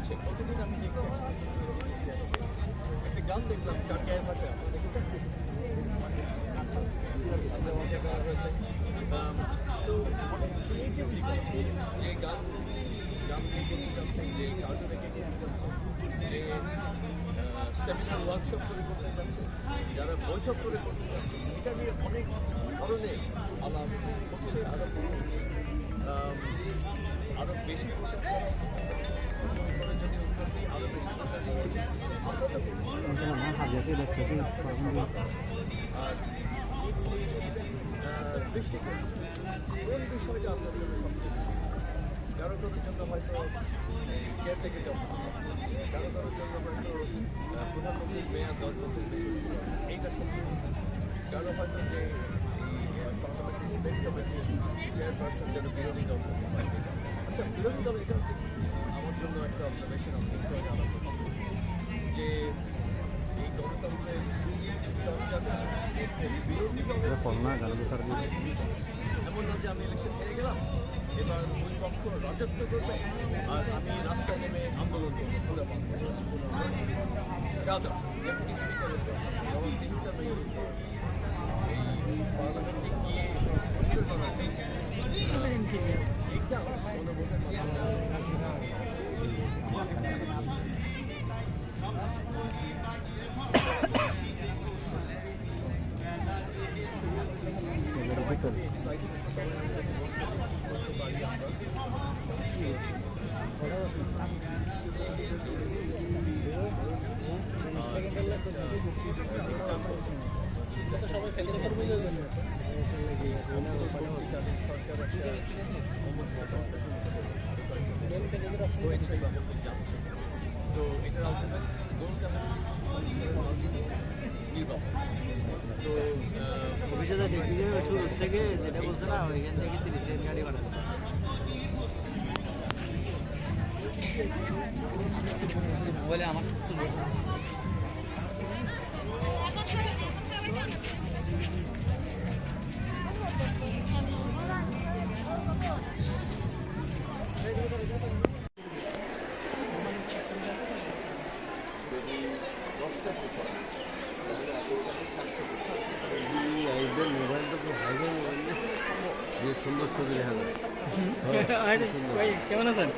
হচ্ছে প্রতিদিন আমি দেখছি একটা গান দেখলাম চারটায় ভাষা দেখেছেন হয়েছে তো অনেক ক্রিয়েটিভলি যে গান গান করতে যাচ্ছেন যে কার্টুনে করতে যাচ্ছেন যে সেমিনার ওয়ার্কশপ করে করতে যাচ্ছেন যারা বৈঠক করে করতে যাচ্ছেন এটা নিয়ে অনেক ধরনের আলাপ হচ্ছে আরও বেশি প্রচার করে যদি উত্তর দিই আরও বেশি প্রচার আর দৃষ্টিকোণ কোন বিষয়টা আপনার জন্য সবচেয়ে কারো কারোর জন্য হয়তো কেয়ার থেকে যাওয়া কারো কারোর জন্য হয়তো প্রধানমন্ত্রীর মেয়াদ 10 বছর এইটা সবচেয়ে কারো হয়তো যে পার্লামেন্টারি স্পেক্ট্রামে যে চেয়ারপারসন যেন বিরোধী দল আচ্ছা বিরোধী দল এটা আমার জন্য একটা অবজারভেশন আছে যে এই গণতন্ত্রের চর্চাটা বিরোধী দলের এমন না যে আমি ইলেকশন হেরে গেলাম এবার ওই পক্ষ রাজত্ব করবে আর আমি রাস্তায় নেমে আন্দোলন করবো পুরো কাজ আছে ডেপুটি স্পিকারের জবাবদিহিতা এই পার্লামেন্টে গিয়ে এইটা অনুভূতের এক্সাইটিং করতে পারি আমরা সবাই ফেলতে পারবে তো এটার আলোচনা তো ভবিষ্যতে দেখবি যে শুরু থেকে যেটা বলছে না ওইখান থেকে 30 গাড়ি বানাবে মোবাইলে আমার যে সুন্দর ছবি দেখা যায় কেমন আছেন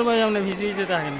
ভাই আপনি ভিজে থাকেন